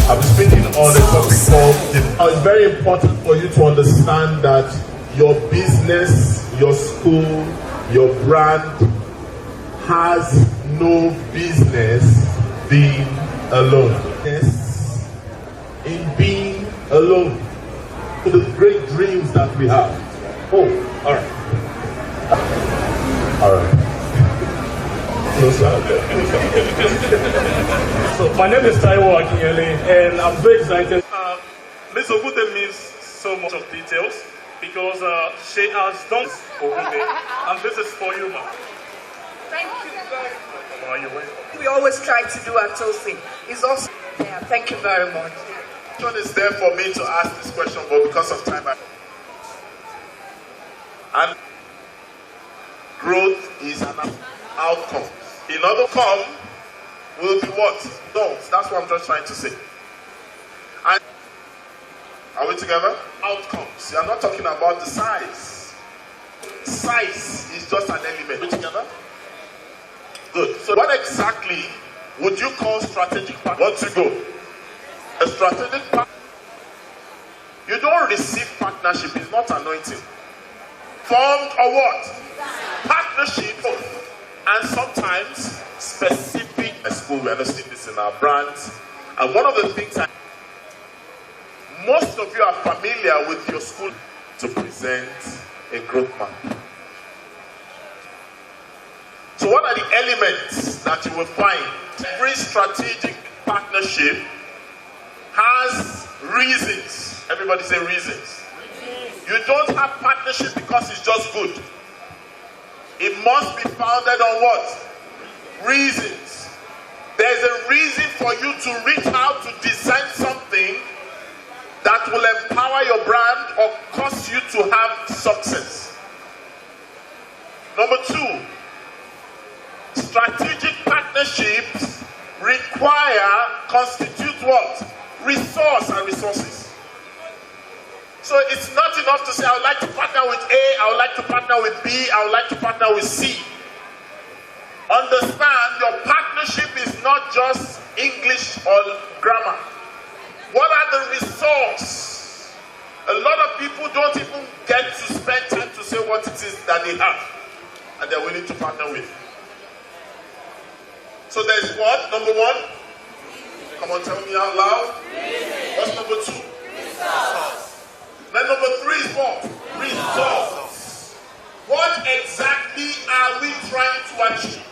I'm speaking on a topic called, it's very important for you to understand that your business, your school, your brand has no business being alone. Yes, in being alone. The great dreams that we have. Oh, all right. All right. So my name is Taiwo Akinyele, and I'm very excited. Ms. Ogute means so much of details because she has done Ogute, and this is for you, ma'am. Thank you very much. Are you welcome? We always try to do at TOSSE. It's also yeah. Thank you very much. One is there for me to ask this question, but because of time, and growth is an outcome. In other come will be what? Results. That's what I'm just trying to say. And are we together? Outcomes. You are not talking about the size. Size is just an element. Are we together? Good. So what exactly would you call strategic partnership? What's to go? A strategic partnership. You don't receive partnership. It's not anointing. Formed or what? Partnership. And sometimes specific school. We understand this in our brands. And one of the things most of you are familiar with your school to present a growth map. So what are the elements that you will find? Every strategic partnership has reasons. Everybody say reasons. You don't have partnership because it's just good. It must be founded on what? Reasons. There's a reason for you to reach out to design something that will empower your brand or cause you to have success. Number two, strategic partnerships constitute what? Resource and resources. So it's not enough to say, I would like to partner with A, I would like to partner with B, I would like to partner with C. Understand your partnership is not just English or grammar. What are the resources? A lot of people don't even get to spend time to say what it is that they have and they're willing to partner with. So there's what? Number one? Come on, tell me out loud. What's number two? Resource. Then number three is what? Results. What exactly are we trying to achieve?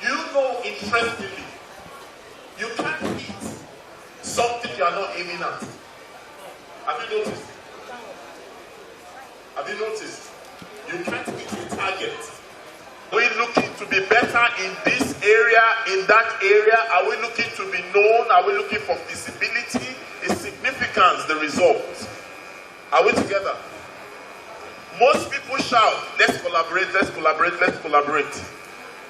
You know, interestingly, you can't hit something you are not aiming at. Have you noticed? Have you noticed? You can't hit a target. Are we looking to be better in this area, in that area? Are we looking to be known? Are we looking for visibility? Is significance the result? Are we together? Most people shout, let's collaborate, let's collaborate, let's collaborate.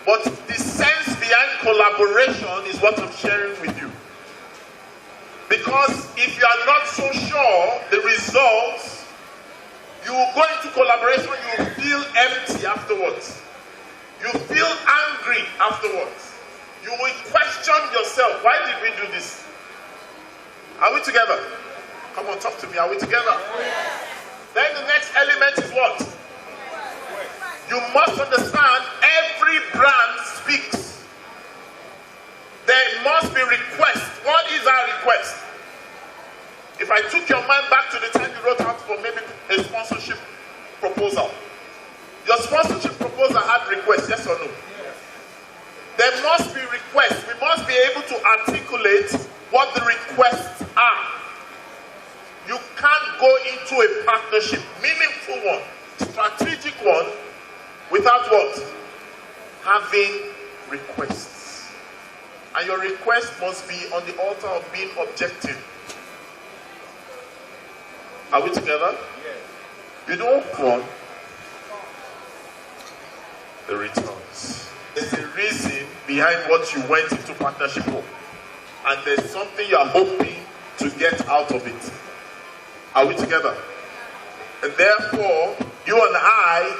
But the sense behind collaboration is what I'm sharing with you. Because if you are not so sure the results, you will go into collaboration, you will feel empty afterwards. You feel angry afterwards. You will question yourself, why did we do this? Are we together? Come on, talk to me. Are we together? Yes. Then the next element is what? You must understand every brand speaks. There must be request. What is our request? If I took your mind back to the time you wrote out for maybe a sponsorship proposal, your sponsorship proposal had requests, yes or no? Yes. There must be requests. We must be able to articulate what the requests are. You can't go into a partnership, meaningful one, strategic one, without what? Having requests. And your request must be on the altar of being objective. Are we together? Yes. You don't want the returns. There's a reason behind what you went into partnership for. And there's something you're hoping to get out of it. Are we together? And therefore, you and I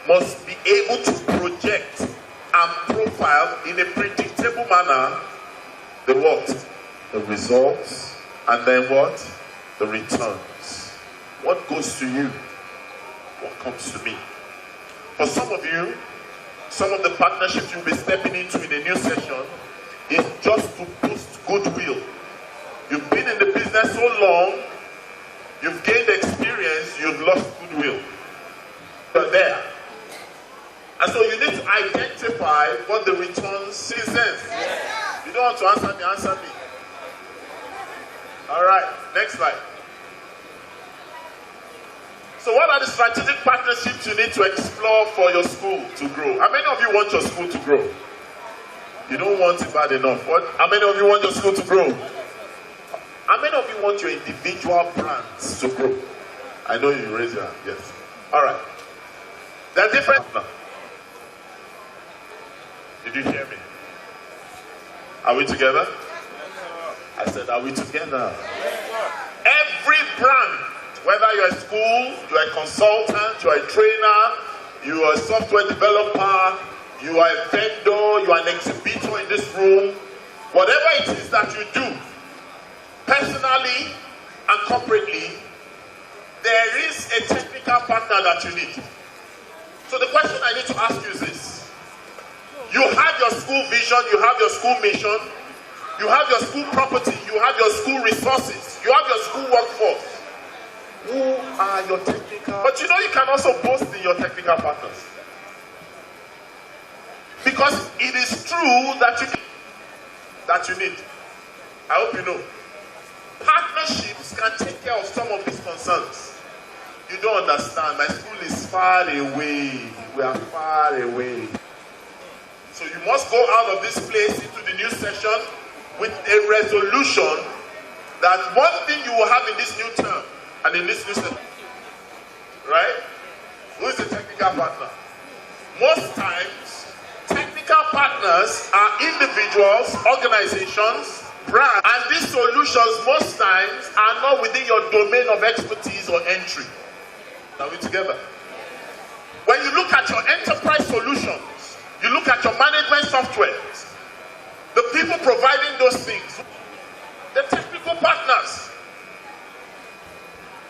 must be able to project and profile in a predictable manner the what? the results, and then what? The returns. What goes to you? What comes to me? For some of you, some of the partnerships you'll be stepping into in a new session is just to boost goodwill. You've been in the business so long, you've gained experience, you've lost goodwill. You're there. And so you need to identify what the returns represent. You don't want to answer me, answer me. All right, next slide. So what are the strategic partnerships you need to explore for your school to grow? How many of you want your school to grow? You don't want it bad enough. How many of you want your school to grow? How many of you want your individual brands to grow? I know you raise your hand, yes. All right. They're different now. Did you hear me? Are we together? I said, are we together? Every brand, whether you're a school, you're a consultant, you're a trainer, you are a software developer, you are a vendor, you are an exhibitor in this room, whatever it is that you do, personally and corporately, there is a technical partner that you need. So the question I need to ask you is this. You have your school vision, you have your school mission, you have your school property, you have your school resources, you have your school workforce. Who are your technical? But you know you can also boast in your technical partners. Because it is true that you need. I hope you know. Partnerships can take care of some of these concerns. You don't understand. My school is far away. We are far away. So you must go out of this place into the new session with a resolution that one thing you will have in this new term and in this new session. Right? Who is the technical partner? Most times, technical partners are individuals, organizations, brands, and these solutions most times are not within your domain of expertise or entry. Are we together? When you look at your enterprise solutions, you look at your management softwares, the people providing those things, the technical partners.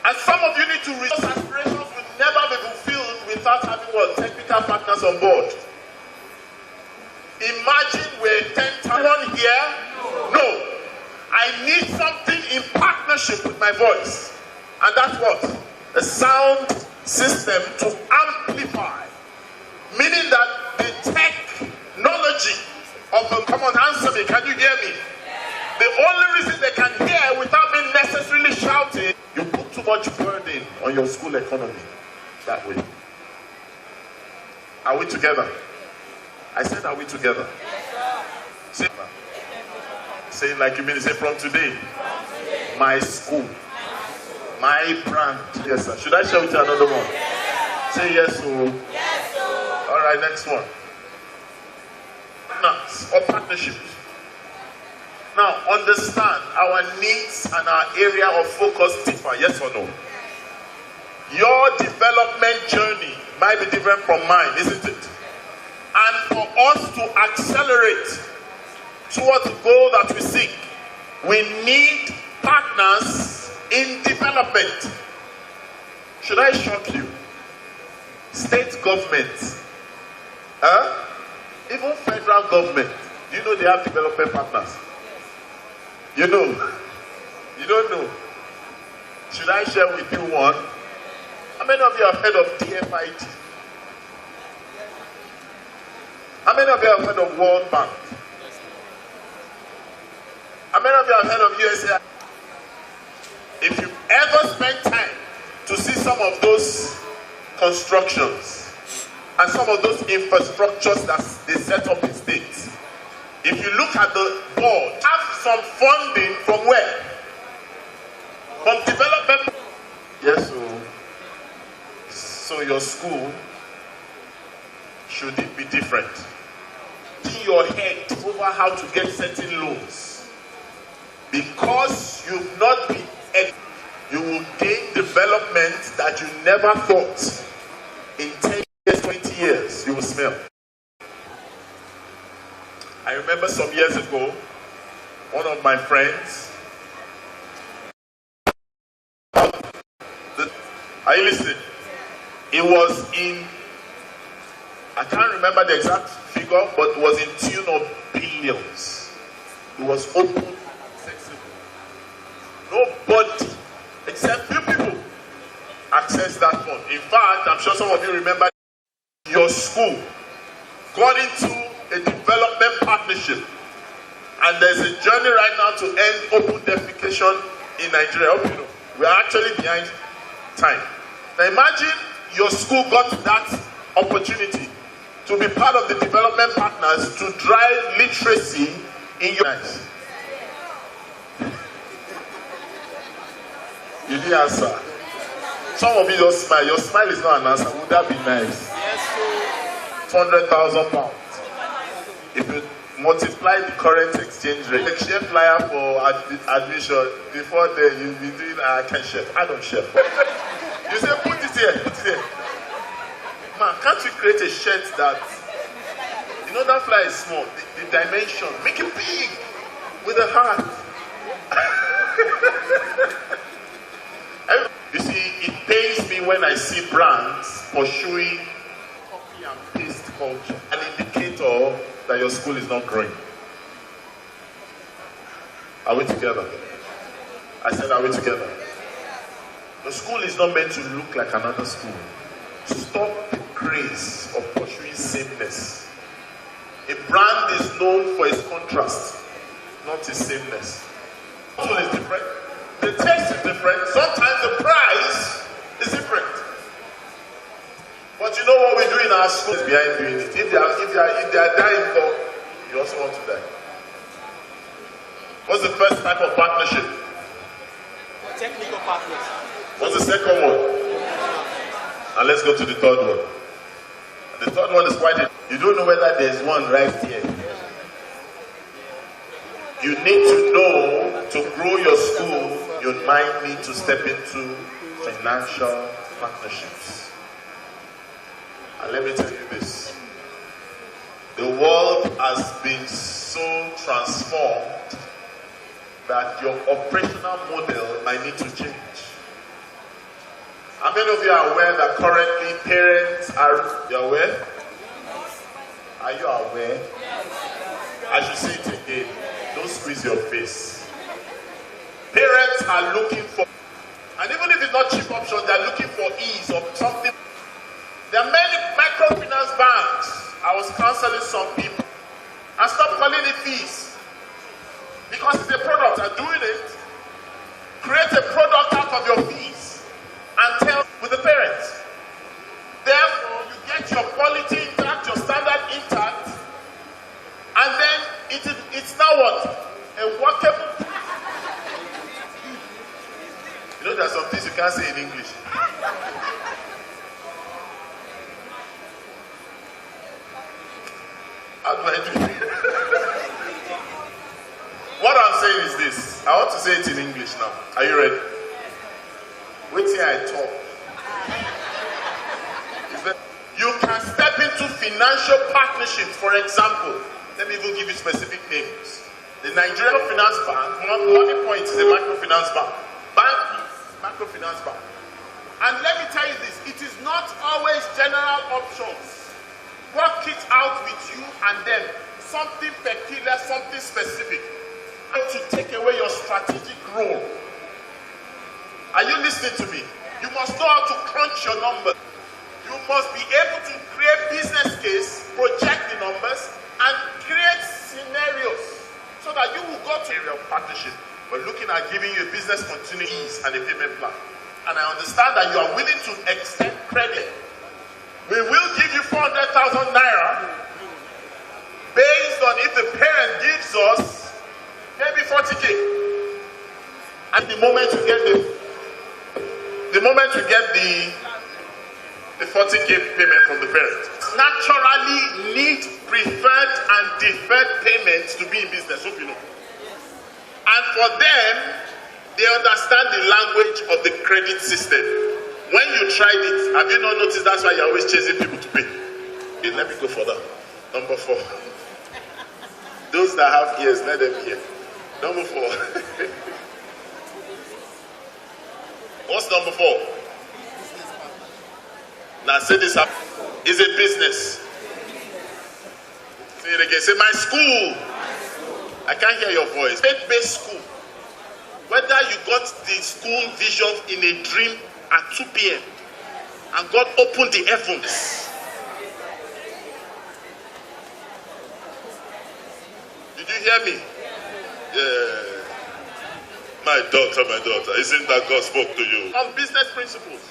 And some of you need to reach those aspirations will never be fulfilled without having what? Technical partners on board. Imagine we're 10,000 here. No. I need something in partnership with my voice. And that's what? A sound system to amplify. Meaning that the technology of the... Come on, answer me. Can you hear me? The only reason they can hear without me necessarily shouting, you put too much burden on your school economy that way. Are we together? I said, are we together? Say it like you mean to say, from today, my school, my brand. Yes, sir. Should I share with you another one? Say yes, sir. Yes, sir. All right, next one. Partners or partnerships. Now, understand our needs and our area of focus differ, yes or no? Your development journey might be different from mine, isn't it? And for us to accelerate towards the goal that we seek, we need partners in development. Should I shock you? State governments, even federal government, do you know they have development partners? You know. You don't know. Should I share with you one? How many of you have heard of DFID? How many of you have heard of World Bank? How many of you have heard of USA? If you ever spend time to see some of those constructions and some of those infrastructures that they set up in states, if you look at the board, have some funding from where? From development. Yes, so your school, should it be different? In your head over how to get certain loans. Because you've not been, you will gain development that you never thought in 10 years, 20 years, you will smell. I remember some years ago, one of my friends. Are you listening? It was in, I can't remember the exact figure, but it was in tune of billions. It was open and accessible. Nobody, except few people, accessed that fund. In fact, I'm sure some of you remember your school got into a development partnership, and there's a journey right now to end open defecation in Nigeria. I hope you know. We're actually behind time. Now imagine your school got that opportunity to be part of the development partners to drive literacy in your lives. You didn't answer. Some of you just smile. Your smile is not an answer. Would that be nice? Yes, sir. £200,000. If you multiply the current exchange rate, like share flyer for admission, before then you'll be doing I can chef. I don't chef. You say put it here, put it here. Man, can't we create a shirt that, you know, that flyer is small, the dimension, make it big with a heart. You see, it pains me when I see brands pursuing copy and paste culture, an indicator that your school is not growing. Are we together? I said, are we together? The school is not meant to look like another school. Stop the craze of pursuing sameness. A brand is known for its contrast, not its sameness. The school is different. The taste is different. Sometimes the price is different. But you know what we do in our schools behind doing it. If they are dying for, you also want to die. What's the first type of partnership? Technical partners. What's the second one? And let's go to the third one. And the third one is quite. You don't know whether there's one right here. You need to know, to grow your school, you might need to step into financial partnerships. And let me tell you this. The world has been so transformed that your operational model might need to change. How many of you are aware that currently parents are, you aware? Are you aware? I should say it again. Don't squeeze your face. Parents are looking for, and even if it's not cheap option, they're looking for ease of something. There are many microfinance banks. I was counseling some people. I stopped calling it fees. Because it's a product. I'm doing it. Create a product out of your fees and tell with the parents. Therefore, you get your quality intact, your standard intact, and then it's now what? A workable. You know, there's some things you can't say in English. How do I do it? What I'm saying is this. I want to say it in English now. Are you ready? Wait till I talk. You can step into financial partnerships. For example, let me even give you specific names. The Nigerian Finance Bank, Money Point is a microfinance bank. Bank is microfinance bank. And let me tell you this, it is not always general options. Work it out with you and them. Something peculiar, something specific. And to take away your strategic role. Are you listening to me? You must know how to crunch your numbers. You must be able to create business case, project the numbers, and create scenarios so that you will go to area of partnership. We're looking at giving you a business continuity and a payment plan. And I understand that you are willing to extend credit. We will give you 400,000 naira based on if the parent gives us maybe 40K. And the moment you get the 40K payment from the parent. Naturally need preferred and deferred payments to be in business, hope you know. And for them, they understand the language of the credit system. When you tried it, have you not noticed that's why you're always chasing people to pay? Okay, let me go for that. Number 4. Those that have ears, let them hear. Number 4. What's number 4? Now say this up. Is a business. Say it again. Say my school. I can't hear your voice. Faith-based school. Whether you got the school vision in a dream at 2 p.m. and God opened the heavens. Did you hear me? Yeah. My daughter, isn't that God spoke to you? On business principles.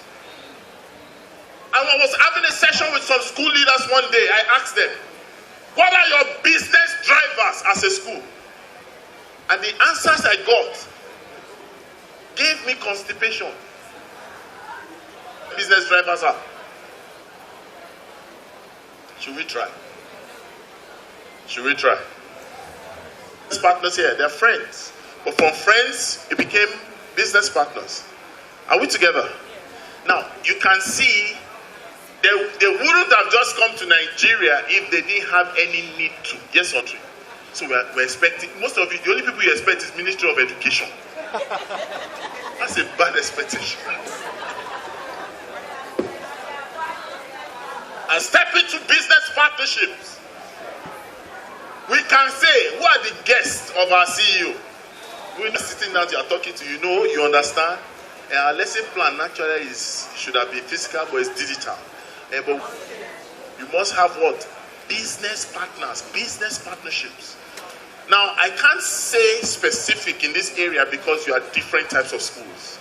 And I was having a session with some school leaders one day. I asked them, what are your business drivers as a school? And the answers I got gave me constipation. Business drivers are. Should we try? Should we try? These partners here, they're friends. But from friends, it became business partners. Are we together? Now, you can see they wouldn't have just come to Nigeria if they didn't have any need to. Yes or no? So we're expecting, most of you, the only people you expect is Ministry of Education. That's a bad expectation. And step into business partnerships. We can say, who are the guests of our CEO? We're not sitting down, you are talking to, you know, you understand. And our lesson plan naturally should have been physical, but it's digital. But you must have what? Business partners, business partnerships. Now, I can't say specific in this area because you are different types of schools.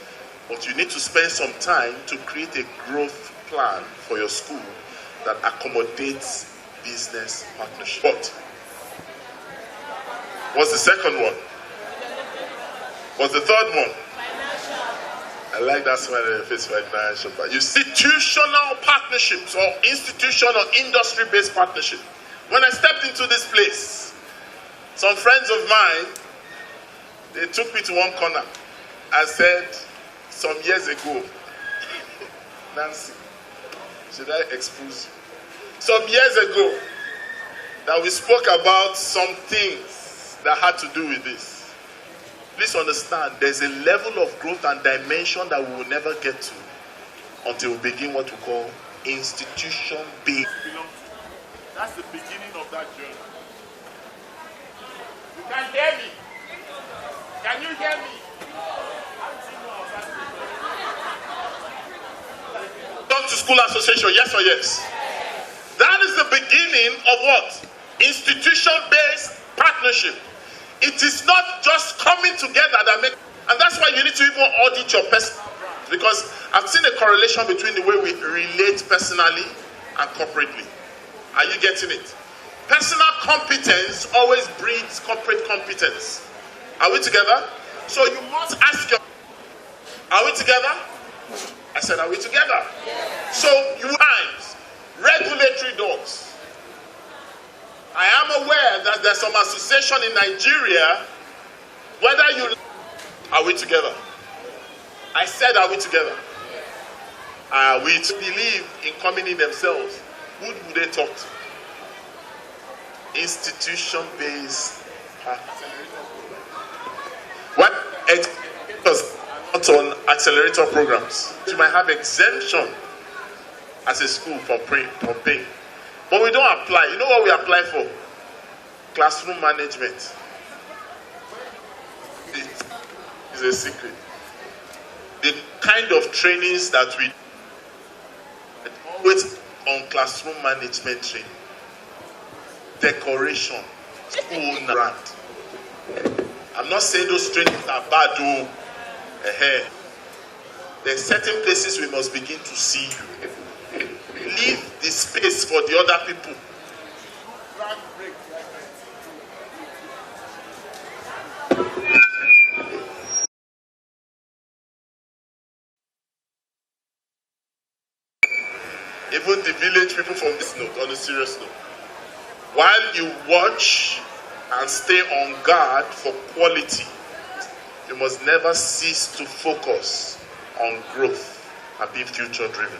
But you need to spend some time to create a growth plan for your school that accommodates business partnership. What? What's the second one? What's the third one? I like that smile on your face, financial. Institutional partnerships or institution or industry-based partnership. When I stepped into this place, some friends of mine, they took me to one corner and said, some years ago, Nancy, should I expose you? Some years ago, that we spoke about some things that had to do with this. Please understand, there's a level of growth and dimension that we will never get to until we begin what we call institution-based. That's the beginning of that journey. You can hear me. Can you hear me? Come to school association, yes or yes? That is the beginning of what? Institution-based partnership. It is not just coming together that makes, and that's why you need to even audit your person. Because I've seen a correlation between the way we relate personally and corporately. Are you getting it? Personal competence always breeds corporate competence. Are we together? So you must ask your, are we together? I said, are we together? So you times, regulatory doors. I am aware that there's some association in Nigeria, whether you, are we together? I said, are we together? Are we to believe in coming in themselves? Who do they talk to? Institution-based what? Not on accelerator programs. You might have exemption as a school from paying. But we don't apply. You know what we apply for? Classroom management. It's a secret. The kind of trainings that we always on classroom management training. Decoration. School brand. I'm not saying those trainings are bad though. There's certain places we must begin to see you. Leave the space for the other people. Even the village people from this note, on a serious note. While you watch and stay on guard for quality, you must never cease to focus on growth and be future driven.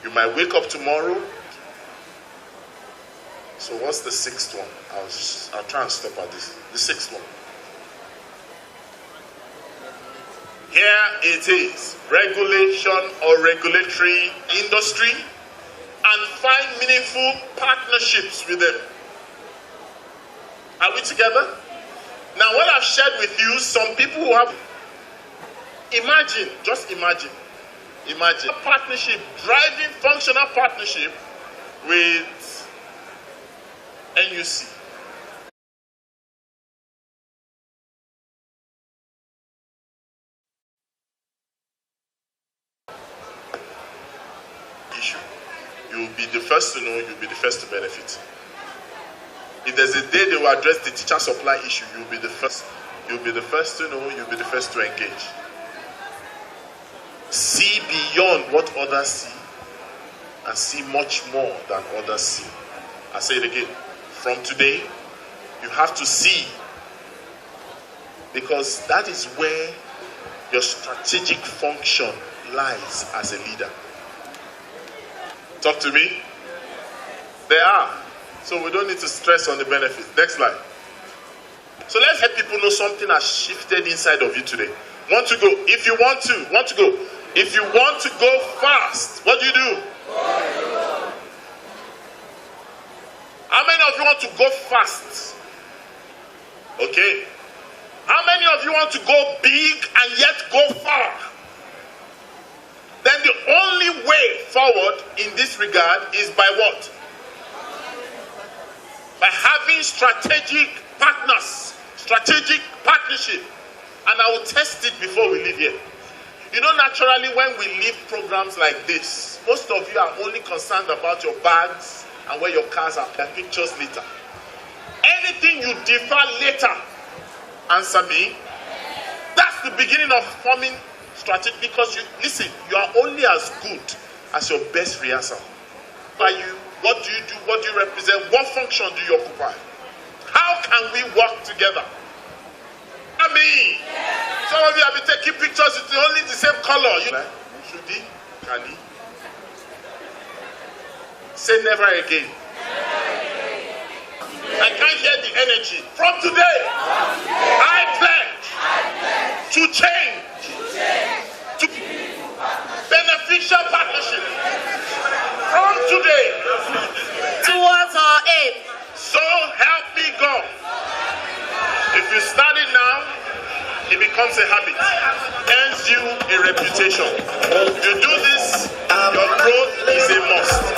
You might wake up tomorrow. So what's the sixth one? I'll try and stop at this. The sixth one. Here it is, regulation or regulatory industry, and find meaningful partnerships with them. Are we together? Now what I've shared with you, some people who have, imagine a partnership, driving functional partnership with NUC. Issue. You'll be the first to know, you'll be the first to benefit. If there's a day they will address the teacher supply issue, you'll be the first. You'll be the first to know, you'll be the first to engage. See beyond what others see and see much more than others see. I say it again. From today, you have to see, because that is where your strategic function lies as a leader. Talk to me. They are. So we don't need to stress on the benefits. Next slide. So let's let people know something has shifted inside of you today. Want to go? If you want to go. If you want to go fast, what do you do? How many of you want to go fast? Okay. How many of you want to go big and yet go far? Then the only way forward in this regard is by what? By having strategic partners, strategic partnership. And I will test it before we leave here. You know, naturally when we leave programs like this, most of you are only concerned about your bags and where your cars are, their pictures later. Anything you defer later, answer me. That's the beginning of forming strategy, because you are only as good as your best rehearsal. By you, what do you do? What do you represent? What function do you occupy? How can we work together? I mean, some of you have been taking pictures with only the same color. Shudi, Kali. Say never again. I can't hear the energy. From today, I pledge to change, to beneficial partnership. From today, towards our aim. So help me God. If you start it now, it becomes a habit. Earns you a reputation. You do this, your growth is a must.